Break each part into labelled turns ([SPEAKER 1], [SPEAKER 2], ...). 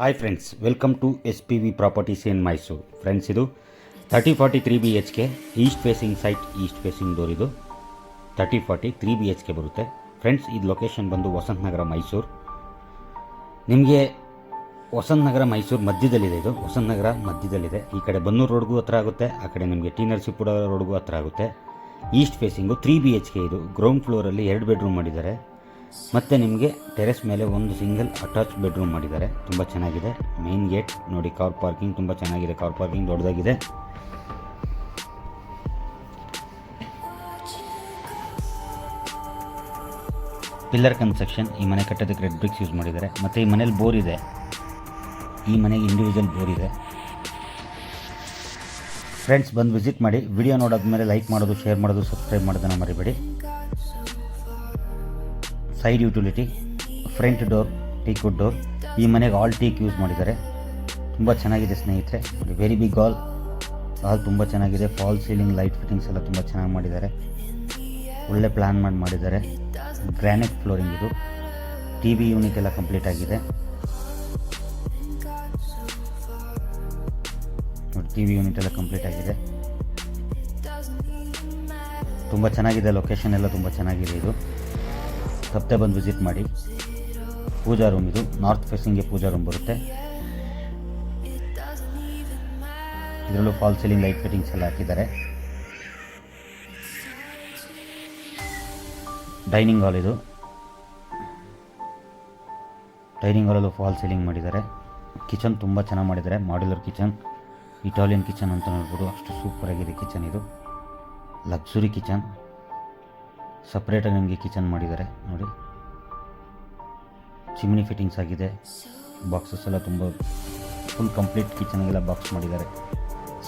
[SPEAKER 1] Hi friends, welcome to SPV properties in Mysuru. Friends, ಇದು 30-40 3 BHK east facing site, east facing door. ಇದು 30-40 3 BHK ಬರುತ್ತೆ. Friends, ಇದು location ಬಂದು ವಸಂತ ನಗರ, ಮೈಸೂರು. ನಿಮಗೆ ವಸಂತ ನಗರ ಮೈಸೂರು ಮಧ್ಯದಲ್ಲಿದೆ. ಇದು ವಸಂತ ನಗರ ಮಧ್ಯದಲ್ಲಿದೆ. ಈ ಕಡೆ ಬನ್ನೂರು ರೋಡ್ಗೂ ಹತ್ರ ಆಗುತ್ತೆ, ಆ ಕಡೆ ನಿಮಗೆ ಟಿ ನರಸೀಪುರ ರೋಡ್ಗೂ ಹತ್ರ ಆಗುತ್ತೆ. East facing 3 BHK. ಇದು ಗ್ರೌಂಡ್ ಫ್ಲೋರಲ್ಲಿ 2 ಬೆಡ್ರೂಮ್ ಮಾಡಿದ್ದಾರೆ. ಮತ್ತು ನಿಮಗೆ ಟೆರೆಸ್ ಮೇಲೆ ಒಂದು ಸಿಂಗಲ್ ಅಟ್ಯಾಚ್ ಬೆಡ್ರೂಮ್ ಮಾಡಿದ್ದಾರೆ. ತುಂಬ ಚೆನ್ನಾಗಿದೆ. ಮೇನ್ ಗೇಟ್ ನೋಡಿ, ಕಾರ್ ಪಾರ್ಕಿಂಗ್ ತುಂಬ ಚೆನ್ನಾಗಿದೆ. ಕಾರ್ ಪಾರ್ಕಿಂಗ್ ದೊಡ್ಡದಾಗಿದೆ. Pillar construction. ಈ ಮನೆ ಕಟ್ಟೋದಕ್ಕೆ ರೆಡ್ ಬ್ರಿಕ್ಸ್ ಯೂಸ್ ಮಾಡಿದ್ದಾರೆ. ಮತ್ತು ಈ ಮನೇಲಿ ಬೋರ್ ಇದೆ. ಈ ಮನೆಗೆ ಇಂಡಿವಿಜುವಲ್ ಬೋರ್ ಇದೆ. ಫ್ರೆಂಡ್ಸ್, ಬಂದು ವಿಸಿಟ್ ಮಾಡಿ. ವಿಡಿಯೋ ನೋಡಾದ್ಮೇಲೆ ಲೈಕ್ ಮಾಡೋದು, ಶೇರ್ ಮಾಡೋದು, ಸಬ್ಸ್ಕ್ರೈಬ್ ಮಾಡೋದನ್ನು ಮರಿಬೇಡಿ. Side utility, front door, teakwood door. ಈ ಮನೆಗೆ ಆಲ್ ಟೀಕ್ ಯೂಸ್ ಮಾಡಿದ್ದಾರೆ. ತುಂಬ ಚೆನ್ನಾಗಿದೆ ಸ್ನೇಹಿತರೆ. ವೆರಿ ಬಿಗ್ ಹಾಲ್ ತುಂಬ ಚೆನ್ನಾಗಿದೆ. ಫಾಲ್ ಸೀಲಿಂಗ್, ಲೈಟ್ ಫಿಟ್ಟಿಂಗ್ಸ್ ಎಲ್ಲ ತುಂಬ ಚೆನ್ನಾಗಿ ಮಾಡಿದ್ದಾರೆ. ಒಳ್ಳೆ ಪ್ಲ್ಯಾನ್ ಮಾಡಿದ್ದಾರೆ. Granite flooring. ಇದು TV ಯೂನಿಟ್ ಎಲ್ಲ ಕಂಪ್ಲೀಟ್ ಆಗಿದೆ. ನೋಡಿ, TV ಯೂನಿಟ್ ಎಲ್ಲ ಕಂಪ್ಲೀಟ್ ಆಗಿದೆ. ತುಂಬ ಚೆನ್ನಾಗಿದೆ. ಲೊಕೇಶನ್ ಎಲ್ಲ ತುಂಬ ಚೆನ್ನಾಗಿದೆ. ಇದು ತಪ್ಪದೆ ಬಂದು ವಿಸಿಟ್ ಮಾಡಿ. ಪೂಜಾ ರೂಮ್. ಇದು ನಾರ್ತ್ ಫೇಸಿಂಗ್ಗೆ ಪೂಜಾ ರೂಮ್ ಬರುತ್ತೆ. ಇದರಲ್ಲೂ ಫಾಲ್ ಸೀಲಿಂಗ್, ಲೈಟ್ ಫಿಟ್ಟಿಂಗ್ಸ್ ಎಲ್ಲ ಹಾಕಿದ್ದಾರೆ. Dining hall. ಇದು ಡೈನಿಂಗ್ ಹಾಲಲ್ಲೂ ಫಾಲ್ ಸೀಲಿಂಗ್ ಮಾಡಿದ್ದಾರೆ. ಕಿಚನ್ ತುಂಬ ಚೆನ್ನಾಗಿ ಮಾಡಿದ್ದಾರೆ. ಮಾಡ್ಯುಲರ್ ಕಿಚನ್, ಇಟಾಲಿಯನ್ ಕಿಚನ್ ಅಂತ ನೋಡ್ಬೋದು. ಅಷ್ಟು ಸೂಪರಾಗಿದೆ ಕಿಚನ್. ಇದು ಲಕ್ಸುರಿ ಕಿಚನ್. ಸಪ್ರೇಟಾಗಿ ನಿಮಗೆ ಕಿಚನ್ ಮಾಡಿದ್ದಾರೆ ನೋಡಿ. ಚಿಮ್ನಿ ಫಿಟ್ಟಿಂಗ್ಸ್ ಆಗಿದೆ. ಬಾಕ್ಸಸ್ ಎಲ್ಲ ತುಂಬ ಫುಲ್ ಕಂಪ್ಲೀಟ್ ಕಿಚನ್ಗೆಲ್ಲ ಬಾಕ್ಸ್ ಮಾಡಿದ್ದಾರೆ.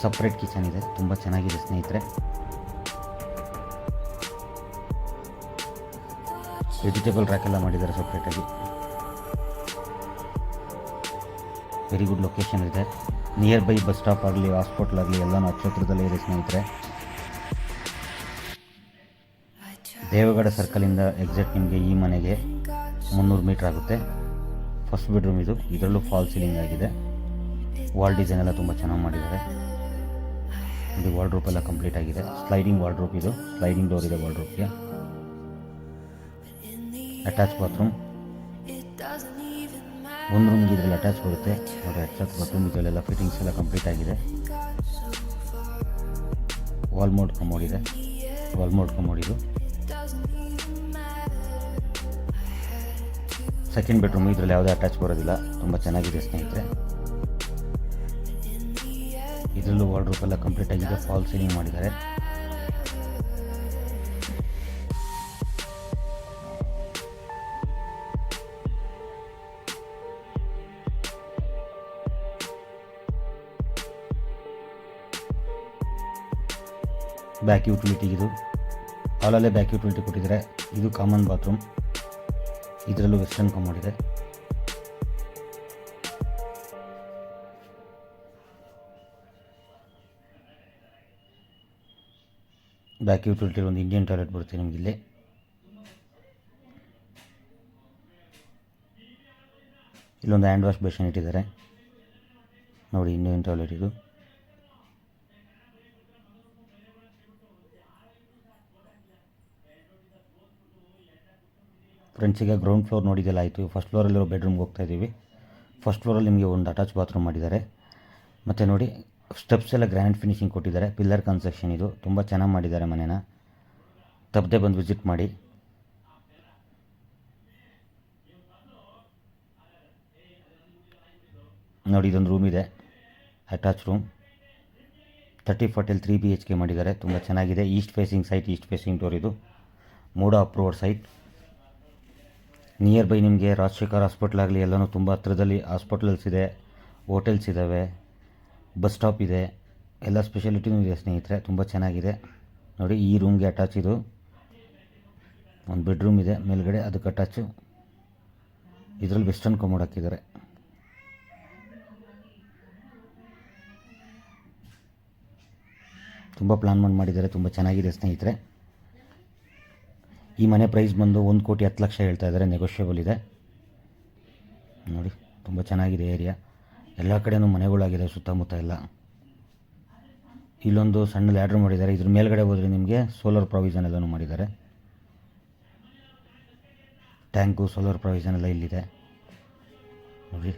[SPEAKER 1] ಸಪ್ರೇಟ್ ಕಿಚನ್ ಇದೆ. ತುಂಬ ಚೆನ್ನಾಗಿದೆ ಸ್ನೇಹಿತರೆ. ವೆಜಿಟೇಬಲ್ ರ್ಯಾಕ್ ಎಲ್ಲ ಮಾಡಿದ್ದಾರೆ ಸಪ್ರೇಟಾಗಿ. ವೆರಿ ಗುಡ್ ಲೊಕೇಶನ್ ಇದೆ. ನಿಯರ್ ಬೈ ಬಸ್ ಸ್ಟಾಪ್ ಆಗಲಿ, ಹಾಸ್ಪಿಟ್ಲ್ ಆಗಲಿ ಎಲ್ಲನೂ ಹತ್ತಿರದಲ್ಲೇ ಇದೆ ಸ್ನೇಹಿತರೆ. ದೇವಗಡ ಸರ್ಕಲಿಂದ ಎಕ್ಸಾಕ್ಟ್ ನಿಮಗೆ ಈ ಮನೆಗೆ 300 ಮೀಟ್ರ್ ಆಗುತ್ತೆ. First bedroom. ಇದು ಇದರಲ್ಲೂ ಫಾಲ್ ಸೀಲಿಂಗ್ ಆಗಿದೆ. ವಾಲ್ ಡಿಸೈನ್ ಎಲ್ಲ ತುಂಬ ಚೆನ್ನಾಗಿ ಮಾಡಿದ್ದಾರೆ. ಇದು ವಾರ್ಡ್ರೋಪ್ ಎಲ್ಲ ಕಂಪ್ಲೀಟ್ ಆಗಿದೆ. Sliding wardrobe. ಇದು ಸ್ಲೈಡಿಂಗ್ ಡೋರ್ ಇದೆ ವಾರ್ಡ್ರೋಪ್ಗೆ. Attach bathroom. ಒಂದು ರೂಮ್ಗೆ ಇದರಲ್ಲಿ ಅಟ್ಯಾಚ್ ಬರುತ್ತೆ ನೋಡಿ. Attach bathroom. ಇದರಲ್ಲೆಲ್ಲ ಫಿಟ್ಟಿಂಗ್ಸ್ ಎಲ್ಲ ಕಂಪ್ಲೀಟ್ ಆಗಿದೆ. ವಾಲ್ ಮೋಡ್ ಕಮೋಡ್ ಇದೆ. Wall mode commode. ಇದು ಸೆಕೆಂಡ್ ಬೆಡ್ರೂಮ್. ಇದರಲ್ಲಿ ಯಾವುದೇ ಅಟ್ಯಾಚ್ ಬರೋದಿಲ್ಲ. ತುಂಬ ಚೆನ್ನಾಗಿದೆ ಸ್ನೇಹಿತರೆ. ಇದರಲ್ಲೂ ವಾರ್ಡ್ರೋಪ್ ಎಲ್ಲ ಕಂಪ್ಲೀಟ್ ಆಗಿದೆ. ಫಾಲ್ ಸೀಲಿಂಗ್ ಮಾಡಿದ್ದಾರೆ. Back utility. ಇದು ಹಾಲಲ್ಲೇ ಬ್ಯಾಕ್ ಯುಟಿಲಿಟಿ ಕೊಟ್ಟಿದ್ದಾರೆ. ಇದು ಕಾಮನ್ ಬಾತ್ರೂಮ್. ಇದರಲ್ಲೂ ವೆಸ್ಟರ್ನ್ ಕಮೋಡ್ ಇದೆ. ಬ್ಯಾಕ್ ಯುಟಿಲಿಟಿ ಒಂದು ಇಂಡಿಯನ್ ಟಾಯ್ಲೆಟ್ ಬರುತ್ತೆ ನಿಮಗೆ ಇಲ್ಲಿ. ಇಲ್ಲೊಂದು ಹ್ಯಾಂಡ್ ವಾಶ್ ಬೇಸಿನ್ ಇಟ್ಟಿದ್ದಾರೆ ನೋಡಿ. Indian toilet. ಇದು ಫ್ರೆಂಡ್ಸಿಗೆ ಗ್ರೌಂಡ್ ಫ್ಲೋರ್ ನೋಡಿದೆಲ್ಲ ಆಯಿತು. ಫಸ್ಟ್ ಫ್ಲೋರಲ್ಲಿರೋ ಬೆಡ್ರೂಮ್ಗೆ ಹೋಗ್ತಾ ಇದ್ದೀವಿ. ಫಸ್ಟ್ ಫ್ಲೋರಲ್ಲಿ ನಿಮಗೆ ಒಂದು ಅಟ್ಯಾಚ್ ಬಾತ್ರೂಮ್ ಮಾಡಿದ್ದಾರೆ. ಮತ್ತು ನೋಡಿ, ಸ್ಟೆಪ್ಸ್ ಎಲ್ಲ ಗ್ರ್ಯಾಂಡ್ ಫಿನಿಶಿಂಗ್ ಕೊಟ್ಟಿದ್ದಾರೆ. Pillar construction. ಇದು ತುಂಬ ಚೆನ್ನಾಗಿ ಮಾಡಿದ್ದಾರೆ ಮನೇನ. ತಪ್ಪದೆ ಬಂದು ವಿಸಿಟ್ ಮಾಡಿ. ನೋಡಿ, ಇದೊಂದು ರೂಮ್ ಇದೆ, ಅಟ್ಯಾಚ್ ರೂಮ್. 30-40 3 BHK ಮಾಡಿದ್ದಾರೆ. ತುಂಬ ಚೆನ್ನಾಗಿದೆ. East facing site, east facing door. ಇದು ಮೂಡ ಅಪ್ರೂವ್ಡ್ ಸೈಟ್. ನಿಯರ್ ಬೈ ನಿಮಗೆ ರಾಜಶೇಖರ್ ಹಾಸ್ಪಿಟ್ಲ್ ಆಗಲಿ ಎಲ್ಲನೂ ತುಂಬ ಹತ್ರದಲ್ಲಿ ಹಾಸ್ಪಿಟಲ್ಸ್ ಇದೆ, ಹೋಟೆಲ್ಸ್ ಇದ್ದಾವೆ, ಬಸ್ ಸ್ಟಾಪ್ ಇದೆ, ಎಲ್ಲ ಸ್ಪೆಷಾಲಿಟಿನೂ ಇದೆ ಸ್ನೇಹಿತರೆ. ತುಂಬ ಚೆನ್ನಾಗಿದೆ ನೋಡಿ. ಈ ರೂಮ್ಗೆ ಅಟ್ಯಾಚ್. ಇದು ಒಂದು ಬೆಡ್ರೂಮ್ ಇದೆ ಮೇಲ್ಗಡೆ, ಅದಕ್ಕೆ ಅಟ್ಯಾಚು. ಇದರಲ್ಲಿ ವೆಸ್ಟರ್ನ್ ಕಮೋಡ್ ಹಾಕಿದ್ದಾರೆ. ತುಂಬ ಪ್ಲ್ಯಾನ್ ಮಾಡಿದ್ದಾರೆ. ತುಂಬ ಚೆನ್ನಾಗಿದೆ ಸ್ನೇಹಿತರೆ. ಈ ಮನೆ ಪ್ರೈಸ್ ಬಂದು 1,10,00,000 ಹೇಳ್ತಾ ಇದ್ದಾರೆ. ನೆಗೋಷಿಯಬಲ್ ಇದೆ ನೋಡಿ. ತುಂಬ ಚೆನ್ನಾಗಿದೆ ಏರಿಯಾ. ಎಲ್ಲ ಕಡೆಯೂ ಮನೆಗಳಾಗಿದೆ ಸುತ್ತಮುತ್ತ ಎಲ್ಲ. ಇಲ್ಲೊಂದು ಸಣ್ಣ ಲ್ಯಾಡ್ರ್ ಮಾಡಿದ್ದಾರೆ. ಇದ್ರ ಮೇಲ್ಗಡೆ ಹೋದರೆ ನಿಮಗೆ ಸೋಲಾರ್ ಪ್ರಾವಿಷನ್ ಎಲ್ಲನೂ ಮಾಡಿದ್ದಾರೆ. ಟ್ಯಾಂಕು ಸೋಲಾರ್ ಪ್ರಾವಿಷನ್ ಎಲ್ಲ ಇಲ್ಲಿದೆ ನೋಡಿ.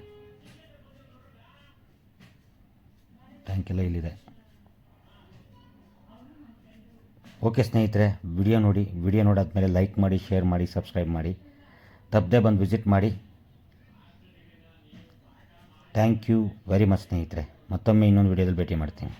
[SPEAKER 1] ಟ್ಯಾಂಕ್ ಎಲ್ಲ ಇಲ್ಲಿದೆ. ಓಕೆ ಸ್ನೇಹಿತರೆ, ವಿಡಿಯೋ ನೋಡಿ. ವಿಡಿಯೋ ನೋಡಾದ್ಮೇಲೆ ಲೈಕ್ ಮಾಡಿ, ಶೇರ್ ಮಾಡಿ, ಸಬ್ಸ್ಕ್ರೈಬ್ ಮಾಡಿ. ತಪ್ಪದೆ ಬಂದು ವಿಸಿಟ್ ಮಾಡಿ. ಥ್ಯಾಂಕ್ ಯು ವೆರಿ ಮಚ್ ಸ್ನೇಹಿತರೆ. ಮತ್ತೊಮ್ಮೆ ಇನ್ನೊಂದು ವಿಡಿಯೋದಲ್ಲಿ ಭೇಟಿ ಮಾಡ್ತೀನಿ.